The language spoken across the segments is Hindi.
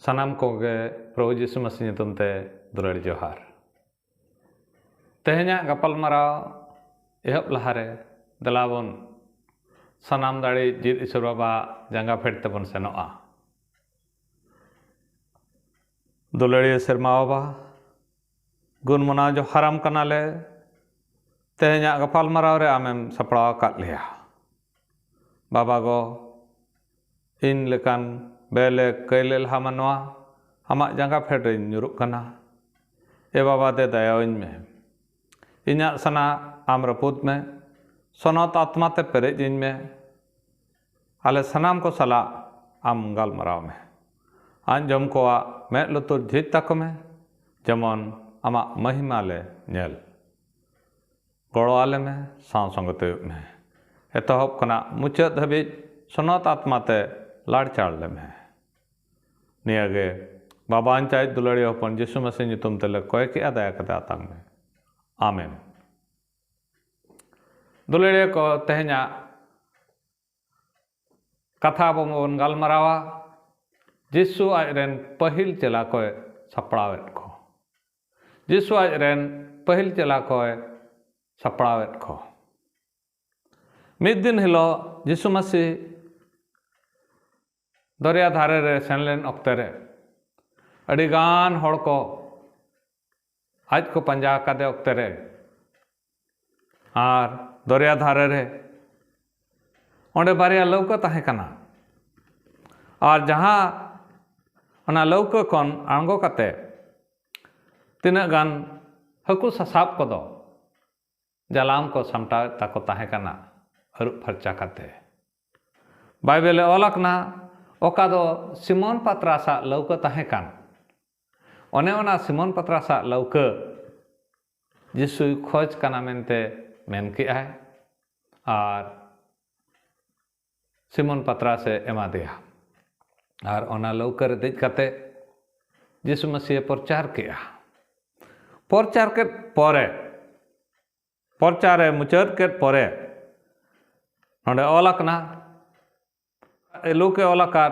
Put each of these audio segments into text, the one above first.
सानाम कोगे प्रभु यीशु मसीह ᱧᱩᱛᱩᱢ ᱛᱮ दुलारी जोहार। तेहेñा गपालमाराव एहब लहारे दलाबन सानाम दाड़ी जीत ईश्वर बाबा जांगा फेट तेबन सेनोआ। दुलारी सेरमा बाबा गुणमना जोहाराम कनाले तेहेñा गपालमाराव रे आमेम सपड़ाव काट लिया। बाबा गो इन लेकान बेले कैले लहा मनवा आमा जांगा फेट ᱧᱩᱨᱩᱜ कना ए बाबा दे दयावኝ में इन्या सना आम रपूत में सनत आत्मा ते पेरेजिñ में आले सनाम को सला आम गालमराव में आंजम कोआ में लुतुर झिज तक में जमन आमा महिमा ले नेल गड़ो आले में साव संगते में एतहब कना मुचाद हबीज सनत आत्मा ते लाड़ चाड़ले में नियागे बाबा अंचाई दुलारी हपन यीशु मसीह ᱧᱩᱛᱩᱢ तेले कय के दया कते आतांग में आमेन। दुलारी को तेहेñा कथा बन गालमरावा यीशु आजरेन पहिल चेला को सपड़ावेत को यीशु आजरेन पहिल चेला को सपड़ावेत को मिद दिन हिलो यीशु मसीह दरिया धारे रे सेनलेन अक्ते रे अडिगान हड़ को आज को पंजा कादे अक्ते रे आर दरिया धारे रे ओंडे बारिया लौका ताहे कना और जहाँ ओना लौका कोन आंगो कते तिना गान हकु सासाब को दो जलाम को समटा ताको ताहे कना हरुप फरचा कते बाइबल ओलकना ओका दो सिमोन पत्रासा लौका ताहे कान ओने ओना सिमोन पत्रासा लौका यीशु खोज कना मेनते मेन के आए और सिमोन पत्रा से एमा दिया और ओना लौका रे देज कते यीशु मसीह प्रचार किया प्रचार के परे प्रचारे मुचाद के परे नोंडे ओलकना लौके ओलकार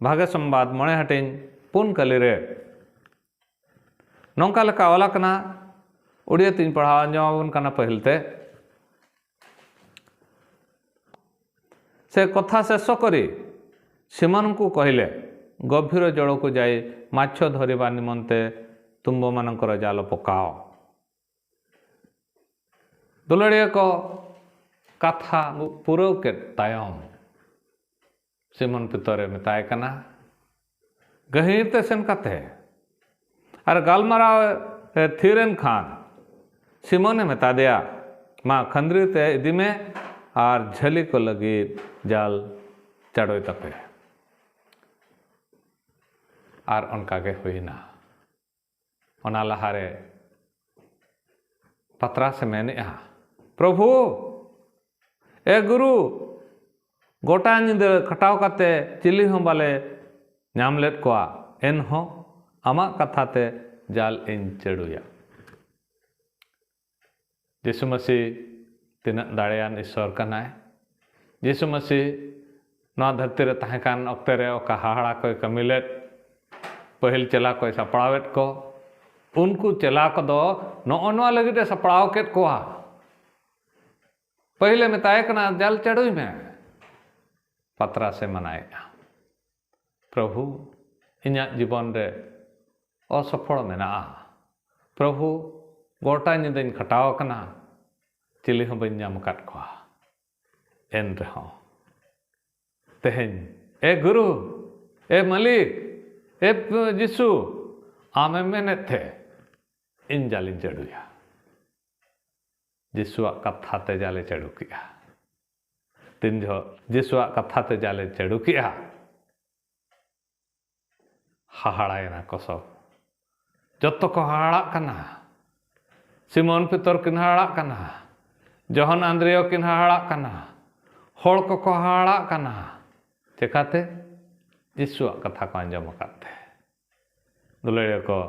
भागे संवाद मणे हटिन पुन कली रे नौका लेका ओलकना उड़िया तीन पढ़ाव अंजमाबन कना पहिलते से कथा शेष करी सिमन को कहले गभीर जल को जाई माछ धरिबा निमंते तुंब मानकर जाल पकाओ। दुलारिया को कथा पुरव के तायम सिमन पितरे मेताय कना गहीर ते सेन कते और गालमाराव थीरेन खान सिमोने मेता दिया माँ खंदरी ते इदी में और झली को लगी जाल चढ़ोय तपे और उनका के हुई ना ओना लहारे पत्रा से मैंने प्रभु ए गुरु गोटा निंद खटाव कते चिली हों बाले नाम लेट कोआ एन हो आमा कथा ते जाल इन चढ़ुया। यीशु मसीह तीना दाड़ेयान ईश्वर कनाय यीशु मसीह नवा धरती रे ताहेकान अक्ते रे ओका हाहाड़ा कोई कमिलेट पहिल चेला कोई सपड़ावेट को उनको चेला को दो नोआ लगे सपड़ाव केट कोआ पहले मेताय कना जाल चढ़ुई में पत्रा से मनाए प्रभु इन्या जीवन रे असफल मेना प्रभु गोटा निदन खटाव कना चिली हों बन नाम काट कोआ एन रहो तेहेन ए गुरु ए मालिक ए यीशु आमे मेने थे इन जालिन चढ़ुया यीशुआ कथा ते जाले चढ़ु किया तीन जो यीशुआ कथा ते जाले चढ़ु किया हाहाड़ायना को सब जत्तो को हाहाड़ा कना सिमोन पितर किन हाहाड़ा कना जोहन आंद्रियो किन हाहाड़ा कना होड़ को हाहाड़ा कना चिकाते यीशुआ कथा को अंजम करते दुलारी को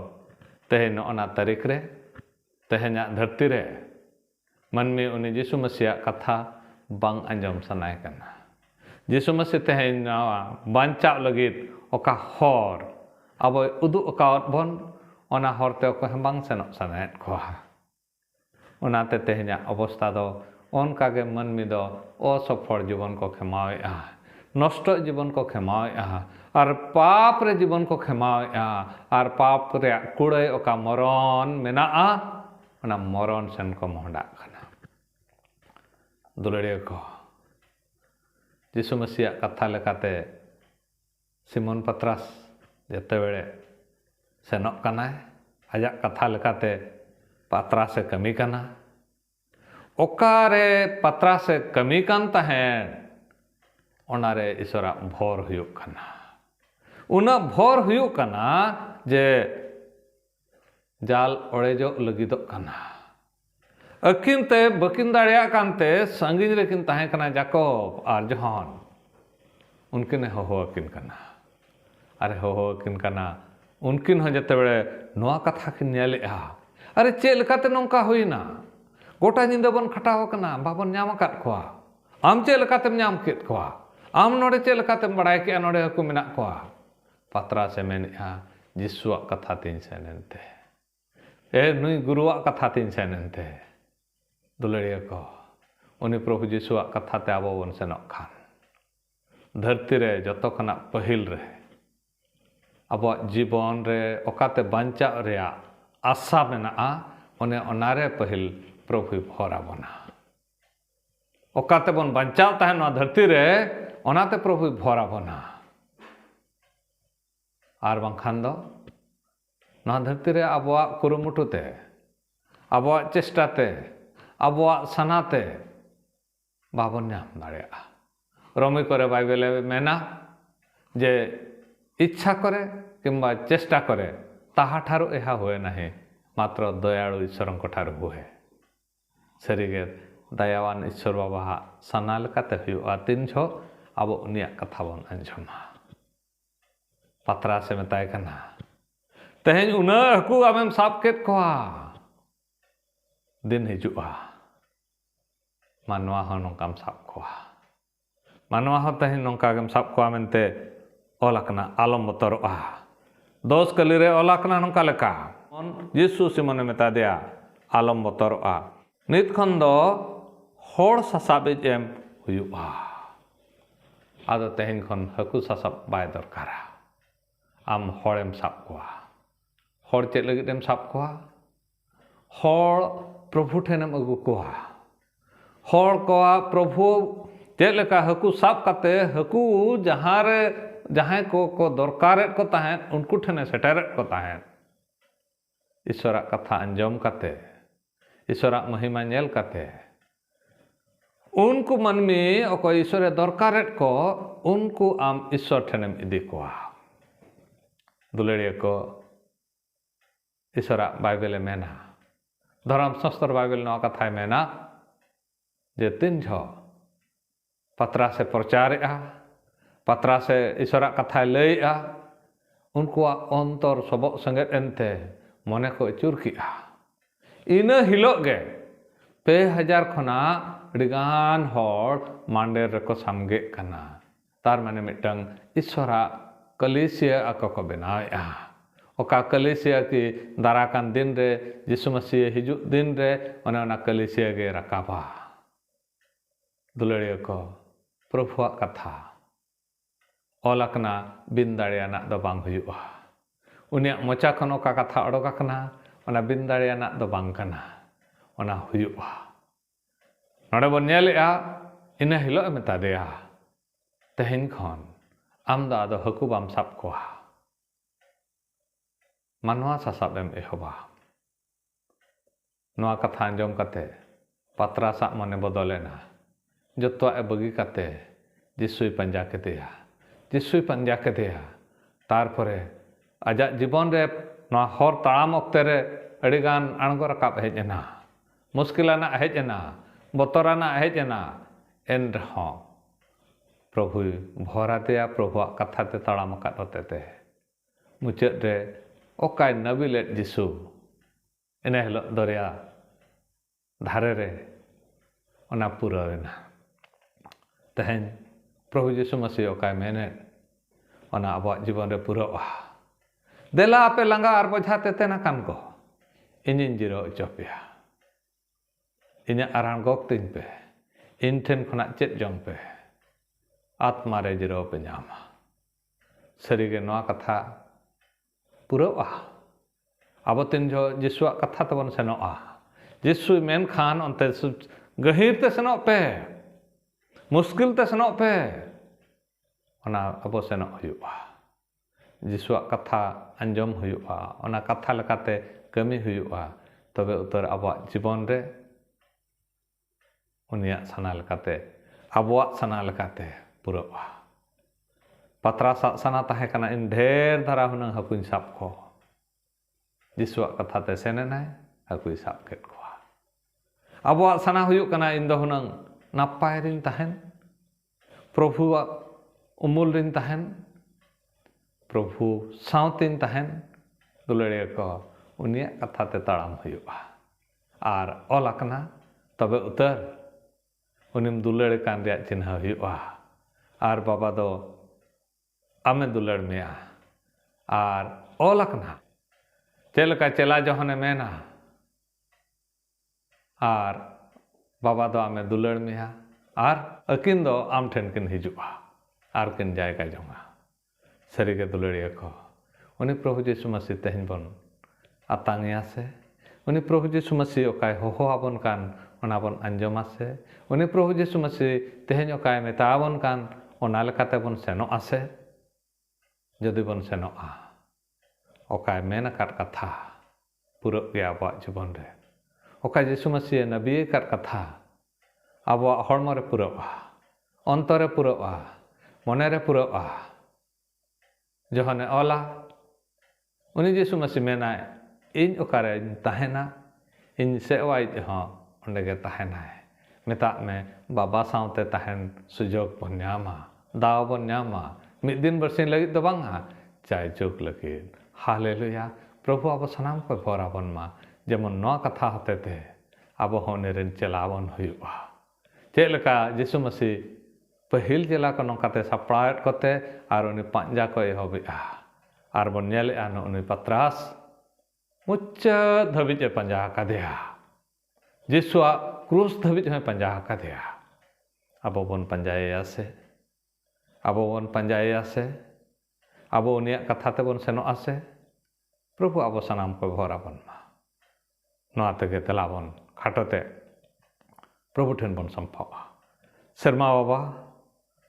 तेहेन ओना तारीख रे तेहेñा धरती रे मनमी उनी यीशु मसीह कथा बांग अंजम सनाय कना यीशु मसीह तेहेन बांचा लगित oka hor aboy uduk akaut bon ona horte oko hembang senok sanet koha onate tehnya অবস্থা do onkage manmi do অসফল জীবন ko khemaoa নষ্ট জীবন ko khemaoa আর পাপ রে জীবন ko khemaoa আর পাপ রে কুড়াই oka মরণ মেনা'a ona মরণ sen ko mohda kana दुलड़िया को यीशु मसीह कथा लेकाते सिमोन पत्रास जते बेले सेनोक कनाय आजा कथा लेकाते पत्रासे कमी कना ओकारे पत्रासे कमी कान तहेन ओनारे ईश्वरा भोर हुयुक कना उना भोर हुयुक कना जे जाल ओड़ेजो लगिदोक कना अकिन ते बकिन दाड़िया कानते संगिन रेकिन ताहे कना जाकोब और जोहन उनकिन होहो अकिन कना अरे होहो अकिन कना उनकिन हो जते बेले नोआ कथा किन नेलेआ अरे चेल लेकाते नोंका हुइना गोटा निंदा बन खटाव कना बाबन ᱧᱟᱢ अकाद कोआ आम चेल लेकातेम ᱧᱟᱢ केद कोआ आम नोडे चेल लेकातेम बड़ाय के नोडे हकु मेना कोआ पत्रा से मेनेआ जिसुआ कथा तीन सेनते ए नुई गुरुआ कथा तीन सेनते दुलड़िया को उनी प्रभु जीशुआ कथा ते आबो बन सेनोक खान धरती रे जतो खना पहिल रे अब जीवन रे ओकाते बांचा रेया आशा मेना'a ओने ओनारे पहिल प्रभु भरा बना ओकाते बन बांचाव ताहे नोआ धरती रे ओनाते प्रभु भरा बना आर बांखान दो नोआ धरती रे आबोआ कुरुमुटुते आबोआ चेष्टाते आबोआ सनाते बाबन ᱧᱟᱢ दाड़िया रोमी करे बाइबेले मेना जे इच्छा करे किंबा चेष्टा करे ताहा ठारु एहा हुए नहीं मात्र दयालु ईश्वरन को ठारु हुए सरीगे दयावान ईश्वर बाबा सना लेकाते हुआ तीन छो अब उनिया कथा बन अंजमा पत्रा से मेताय कना तेहेन उना हकु आमेम साब केद कोआ दिन हिजुआ मानवा हो नोंकाम साब कोआ मानवा हो तेहेन नोंकागेम साब कोआ मेनते ओलाकना आलम बतरोआ दोस कली रे ओलाकना नोंका लेका यीशु सिमोने मेता दिया आलम बतरोआ नित खन दो होड़ सासाबे एम हुयुआ आदो तेहेन खन हकु सासाब बाय दरकारा आम होड़ेम साब कोआ होड़ चेद लगिदेम साब कोआ होड़ प्रभु ठेनेम अगु कोआ होड़ कोआ प्रभु चेद लेका हकु साब काते हकु जहारे जहां को दरकारेत को ताहेन उनको ठेने सेटेरेत को ताहेन ईश्वरा कथा अंजम काते ईश्वरा महिमा नेल काते उनको मनमी ओको ईश्वरे दरकारेत को उनको आम ईश्वर ठेनेम इदी कोआ दुलड़िया को ईश्वरा बाइबेले मेना धर्म शास्त्र बाइबेल नोआ कथा मेना जे तीन झो पत्रा से प्रचारेआ पत्रा से ईश्वरा कथा लैआ उनको अंतर सबक संगत एनते मने को अचुर किआ इना हिलोग गे 2000 खना अडिगान होड़ मांडेर रको सामगे कना तार माने मिटंग ईश्वरा कलीसिया आको को बनाया ओका कलीसिया की दाराकान दिन रे यीशु मसीह हिजु दिन रे ओने ओना कलीसिया गे रकाबा दुलड़िया को प्रभुआ कथा ओलाकना बिन दाड़ियाना दो बांग हुयुआ उनिया मोचा खन ओका कथा अडोक आकना ओना बिन दाड़ियाना दो बांग कना ओना हुयुआ नोडे बन नेलेआ इना हिलो मेता देया तेहेन खन आम दा आदो हकु बाम साब कोआ मानवा सासाब एम एहोबा नोआ कथा अंजम कते पत्रा सा मने बदलेना जत्वा ए बगी कते जिसुई पंजा केतेया जिसुई पंजा केतेया तारपरे आजा जीवन रे नोआ हर ताड़ाम ओक्ते रे अडिगान अणगो रकाब हेजना मुश्किलाना हेजना बतराना हेजना एन रहो प्रभु भरातेया प्रभुआ कथा ते ताड़ाम अकाद होतेते मुचाद रे ओकाय नबीलेट जिसु इना हिलो दरिया धारे रे ओना पुरावेना तेहेन प्रभु यीशु मसीह ओकाय मेने ᱚᱱᱟ ᱟᱵᱚᱣᱟᱜ ᱡᱤᱵᱚᱱ ᱨᱮ ᱯᱩᱨᱟᱹᱜᱼᱟ᱾ ᱫᱮᱞᱟ ᱟᱯᱮ ᱞᱟᱸᱜᱟ ᱟᱨ ᱵᱚᱡᱷᱟ ᱛᱮᱛᱮᱱ ᱟᱠᱟᱱ ᱠᱚ, ᱤᱧᱤᱧ ᱡᱤᱨᱟᱹᱣ ᱦᱚᱪᱚ ᱯᱮᱭᱟ᱾ ᱤᱧᱟᱹᱜ ᱟᱨᱟᱬ ᱜᱚᱜ ᱛᱤᱧ ᱯᱮ, ᱤᱧ ᱴᱷᱮᱱ ᱠᱷᱚᱱᱟᱜ ᱪᱮᱫ ᱡᱚᱝ ᱯᱮ, ᱟᱛᱢᱟ ᱨᱮ ᱡᱤᱨᱟᱹᱣ ᱯᱮ ᱧᱟᱢᱟ᱾ ᱥᱟᱹᱨᱤᱜᱮ ᱱᱚᱣᱟ ᱠᱟᱛᱷᱟ ᱯᱩᱨᱟᱹᱜᱼᱟ᱾ ᱟᱵᱚ ᱛᱤᱱ ᱡᱚᱦᱚᱜ ᱡᱤᱥᱩᱣᱟᱜ ᱠᱟᱛᱷᱟ ᱛᱮᱵᱚᱱ ᱥᱮᱱᱚᱜᱼᱟ, ᱡᱤᱥᱩᱭ ᱢᱮᱱᱠᱷᱟᱱ ᱚᱱᱛᱮ ᱜᱟᱹᱦᱤᱨ ᱛᱮ ᱥᱮᱱᱚᱜ ᱯᱮ, ᱢᱩᱥᱠᱤᱞ ᱛᱮ ᱥᱮᱱᱚᱜ ᱯᱮ, ᱚᱱᱟ ᱟᱵᱚ ᱥᱮᱱᱚᱜ ᱦᱩᱭᱩᱜᱼᱟ᱾ ᱡᱤᱥᱩᱣᱟᱜ ᱠᱟᱛᱷᱟ ᱟᱸᱡᱚᱢ ᱦᱩᱭᱩᱜᱼᱟ, ᱚᱱᱟ ᱠᱟᱛᱷᱟ ᱞᱮᱠᱟᱛᱮ ᱠᱟᱹᱢᱤ ᱦᱩᱭᱩᱜᱼᱟ᱾ ᱛᱚᱵᱮ ᱩᱛᱟᱹᱨ ᱟᱵᱚᱣᱟᱜ ᱡᱤᱵᱚᱱ ᱨᱮ ᱩᱱᱤᱭᱟᱜ ᱥᱟᱱᱟ ᱞᱮᱠᱟᱛᱮ, ᱟᱵᱚᱣᱟᱜ ᱥᱟᱱᱟ ᱞᱮᱠᱟᱛᱮ ᱯᱩᱨᱟᱹᱜᱼᱟ᱾ ᱯᱟᱛᱨᱟᱥᱟᱜ ᱥᱟᱱᱟ ᱛᱟᱦᱮᱸ ᱠᱟᱱᱟ ᱤᱧ ᱰᱷᱮᱨ ᱫᱷᱟᱨᱟ ᱦᱩᱱᱟᱹᱝ ᱦᱟᱹᱠᱩᱧ ᱥᱟᱵ ᱠᱚ᱾ ᱡᱤᱥᱩᱣᱟᱜ ᱠᱟᱛᱷᱟ ᱛᱮ ᱥᱮᱱ ᱮᱱᱟᱭ, ᱦᱟᱹᱠᱩᱭ ᱥᱟᱵ ᱠᱮᱫ ᱠᱚᱣᱟ᱾ ᱟᱵᱚᱣᱟᱜ ᱥᱟᱱᱟ ᱦᱩᱭᱩᱜ ᱠᱟᱱᱟ ᱤᱧ ᱫᱚ ᱦᱩᱱᱟᱹᱝ ᱱᱟᱯᱟᱭ ᱨᱤᱧ ᱛᱟᱦᱮᱱ, ᱯᱨᱚᱵᱷᱩᱣᱟᱜ ᱩᱢᱩᱞ ᱨᱤᱧ ᱛᱟᱦᱮᱱ, ᱯᱨᱚᱵᱷᱩ ᱥᱟᱶᱛᱤᱧ ᱛᱟᱦᱮᱱ, ᱫᱩᱞᱟᱹᱲᱤᱭᱟᱹ ᱠᱚ, ᱩᱱᱤᱭᱟᱜ ᱠᱟᱛᱷᱟ ᱛᱮ ᱛᱟᱲᱟᱢ ᱦᱩᱭᱩᱜᱼᱟ᱾ ᱟᱨ ᱚᱞ ᱟᱠᱟᱱᱟ ᱛᱚᱵᱮ ᱩᱛᱟᱹᱨ ᱩᱱᱤᱢ ᱫᱩᱞᱟᱹᱲ ᱠᱟᱱ ᱨᱮᱭᱟᱜ ᱪᱤᱱᱦᱟᱹ ᱦᱩᱭᱩᱜᱼᱟ᱾ ᱟᱨ ᱵᱟᱵᱟ ᱫᱚ ᱟᱢᱮ ᱫᱩᱞᱟᱹᱲ ᱢᱮᱭᱟ᱾ ᱟᱨ ᱚᱞ ᱟᱠᱟᱱᱟ ᱪᱮᱫ ᱞᱮᱠᱟ ᱪᱮᱞᱟ ᱡᱚᱠᱷᱚᱱᱮ ᱢᱮᱱᱟ ᱟᱨ ᱵᱟᱵᱟ ᱫᱚ ᱟᱢᱮ ᱫᱩᱞᱟᱹᱲ ᱢᱮᱭᱟ, ᱟᱨ ᱟᱹᱠᱤᱱ ᱫᱚ ᱟᱢ ᱴᱷᱮᱱ ᱠᱤᱱ ᱦᱤᱡᱩᱜᱼᱟ ᱟᱨ ᱠᱤᱱ ᱡᱟᱭᱜᱟ ᱡᱚᱝᱟ᱾ ᱥᱟᱹᱨᱤᱜᱮ ᱫᱩᱞᱟᱹᱲᱤᱭᱟᱹ ᱠᱚ, ᱩᱱᱤ ᱯᱨᱚᱵᱷᱩ ᱡᱤᱥᱩ ᱢᱟᱹᱥᱤ ᱛᱮᱦᱮᱧ ᱵᱚᱱ ᱟᱛᱟᱝᱮᱭᱟ ᱥᱮ, ᱩᱱᱤ ᱯᱨᱚᱵᱷᱩ ᱡᱤᱥᱩ ᱢᱟᱹᱥᱤ ᱚᱠᱟᱭ ᱦᱚᱦᱚ ᱟᱵᱚᱱ ᱠᱟᱱ ᱚᱱᱟ ᱵᱚᱱ ᱟᱸᱡᱚᱢᱟ ᱥᱮ, ᱩᱱᱤ ᱯᱨᱚᱵᱷᱩ ᱡᱤᱥᱩ ᱢᱟᱹᱥᱤ ᱛᱮᱦᱮᱧ ᱚᱠᱟᱭ ᱢᱮᱛᱟ ᱟᱵᱚᱱ ᱠᱟᱱ ᱚᱱᱟ ᱞᱮᱠᱟᱛᱮ ᱵᱚᱱ ᱥᱮᱱᱚᱜᱼᱟ ᱥᱮ? ᱡᱩᱫᱤ ᱵᱚᱱ ᱥᱮᱱᱚᱜᱼᱟ, ᱚᱠᱟᱭ ᱢᱮᱱ ᱟᱠᱟᱫ ᱠᱟᱛᱷᱟ ᱯᱩᱨᱟᱹᱜ ᱜᱮᱭᱟ ᱟᱵᱚᱣᱟᱜ ᱡᱤᱵᱚᱱ ᱨᱮ᱾ ᱚᱠᱟ ᱡᱤᱥᱩ ᱢᱟᱹᱥᱤᱭ ᱱᱟᱵᱤ ᱟᱠᱟᱫ ᱠᱟᱛᱷᱟ ᱟᱵᱚᱣᱟᱜ ᱦᱚᱲᱢᱚ ᱨᱮ ᱯᱩᱨᱟᱹᱜᱼᱟ, ᱚᱱᱛᱚᱨ ᱨᱮ ᱯᱩᱨᱟᱹᱜᱼᱟ, ᱢᱚᱱᱮ ᱨᱮ ᱯᱩᱨᱟᱹᱜᱼᱟ᱾ ᱡᱚᱠᱷᱚᱱᱮ ᱚᱞᱟ, ᱩᱱᱤ ᱡᱤᱥᱩ ᱢᱟᱹᱥᱤ ᱢᱮᱱᱟᱭ ᱤᱧ ᱚᱠᱟᱨᱮᱧ ᱛᱟᱦᱮᱱᱟ, ᱤᱧ ᱥᱮᱣᱟᱭᱤᱡ ᱦᱚᱸ ᱚᱸᱰᱮ ᱜᱮ ᱛᱟᱦᱮᱱᱟᱭ᱾ ᱢᱮᱛᱟᱜ ᱢᱮ ᱵᱟᱵᱟ ᱥᱟᱶᱛᱮ ᱛᱟᱦᱮᱱ ᱥᱩᱡᱳᱜᱽ ᱵᱚᱱ ᱧᱟᱢᱟ, ᱫᱟᱣ ᱵᱚᱱ ᱧᱟᱢᱟ, ᱢᱤᱫ ᱫᱤᱱ ᱵᱟᱨᱥᱤᱧ ᱞᱟᱹᱜᱤᱫ ᱫᱚ ᱵᱟᱝᱟ, ᱡᱟᱭᱡᱩᱜᱽ ᱞᱟᱹᱜᱤᱫ᱾ ᱦᱟᱞᱮᱞᱩᱭᱟ! ᱯᱨᱚᱵᱷᱩ ᱟᱵᱚ ᱥᱟᱱᱟᱢ ᱠᱚ ᱵᱷᱚᱨ ᱟᱵᱚᱱ ᱢᱟ, ᱡᱮᱢᱚᱱ ᱱᱚᱣᱟ ᱠᱟᱛᱷᱟ ᱦᱚᱛᱮ ᱛᱮ ᱟᱵᱚ ᱦᱚᱸ ᱩᱱᱤ ᱨᱮᱱ ᱪᱮᱞᱟ ᱵᱚᱱ ᱦᱩᱭᱩᱜᱼᱟ᱾ ᱪᱮᱫ ᱞᱮᱠᱟ ᱡᱤᱥᱩ ᱢᱟᱹᱥᱤ ᱯᱟᱹᱦᱤᱞ ᱪᱮᱞᱟ ᱠᱚ ᱱᱚᱝᱠᱟᱛᱮ ᱥᱟᱯᱲᱟᱣᱮᱫ ᱠᱚᱛᱮ ᱟᱨ ᱩᱱᱤ ᱯᱟᱸᱡᱟ ᱠᱚ ᱮᱦᱚᱵᱮᱜᱼᱟ᱾ ᱟᱨ ᱵᱚᱱ ᱧᱮᱞᱮᱜᱼᱟ ᱱᱩᱭ ᱯᱟᱛᱨᱟᱥ ᱢᱩᱪᱟᱹᱫ ᱫᱷᱟᱹᱵᱤᱡ ᱮ ᱯᱟᱸᱡᱟ ᱟᱠᱟᱫᱮᱭᱟ, ᱡᱤᱥᱩᱣᱟᱜ ᱠᱨᱩᱥ ᱫᱷᱟᱹᱵᱤᱡ ᱦᱚᱸᱭ ᱯᱟᱸᱡᱟ ᱟᱠᱟᱫᱮᱭᱟ᱾ ᱟᱵᱚ ᱵᱚᱱ ᱯᱟᱸᱡᱟᱭᱮᱭᱟ ᱥᱮ? ᱟᱵᱚ ᱵᱚᱱ ᱯᱟᱸᱡᱟᱭᱮᱭᱟ ᱥᱮ? ᱟᱵᱚ ᱩᱱᱤᱭᱟᱜ ᱠᱟᱛᱷᱟ ᱛᱮᱵᱚᱱ ᱥᱮᱱᱚᱜᱼᱟ ᱥᱮ? ᱯᱨᱚᱵᱷᱩ ᱟᱵᱚ ᱥᱟᱱᱟᱢ ᱠᱚ ᱵᱷᱚᱨ ᱟᱵᱚᱱ ᱢᱟ᱾ ᱱᱚᱣᱟ ᱛᱮᱜᱮ ᱛᱮᱞᱟ ᱵᱚᱱ ᱠᱷᱟᱴᱚᱛᱮ ᱯᱨᱚᱵᱷᱩ ᱴᱷᱮᱱ ᱵᱚᱱ ᱥᱟᱢᱯᱷᱟᱣᱟ᱾ ᱥᱮᱨᱢᱟ ᱵᱟᱵᱟ,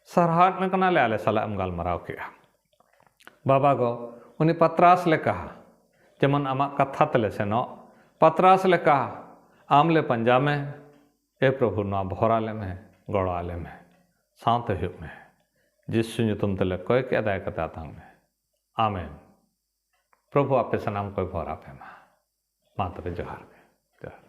ᱥᱟᱨᱦᱟᱣᱮᱫ ᱢᱮ ᱠᱟᱱᱟᱞᱮ ᱟᱞᱮ ᱥᱟᱞᱟᱜ ᱮᱢ ᱜᱟᱞᱢᱟᱨᱟᱣ ᱠᱮᱜᱼᱟ᱾ ᱵᱟᱵᱟ ᱜᱚ, ᱩᱱᱤ ᱯᱟᱛᱨᱟᱥ ᱞᱮᱠᱟ ᱡᱮᱢᱚᱱ ᱟᱢᱟᱜ ᱠᱟᱛᱷᱟ ᱛᱮᱞᱮ ᱥᱮᱱᱚᱜ, ᱯᱟᱛᱨᱟᱥ ᱞᱮᱠᱟ ᱟᱢᱞᱮ ᱯᱟᱸᱡᱟ ᱢᱮ᱾ ᱮ ᱯᱨᱚᱵᱷᱩ, ᱱᱚᱣᱟ ᱵᱷᱚᱨ ᱟᱞᱮ ᱢᱮ, ᱜᱚᱲᱚ ᱟᱞᱮ ᱢᱮ, ᱥᱟᱶᱛᱮ ᱦᱩᱭᱩᱜ ᱢᱮ᱾ ᱡᱤᱥᱩ ᱧᱩᱛᱩᱢ ᱛᱮᱞᱮ ᱠᱚᱭ ᱠᱮᱜᱼᱟ, ᱫᱟᱭᱟ ᱠᱟᱛᱮ ᱟᱛᱟᱝ ᱢᱮ᱾ ᱟᱢᱮᱱ᱾ ᱯᱨᱚᱵᱷᱩ ᱟᱯᱮ ᱥᱟᱱᱟᱢ ᱠᱚᱭ ᱵᱷᱚᱨ ᱟᱯᱮ ᱢᱟ᱾ ᱢᱟ ᱛᱚᱵᱮ ᱡᱚᱦᱟᱨ ᱜᱮ, ᱡᱚᱦᱟᱨ᱾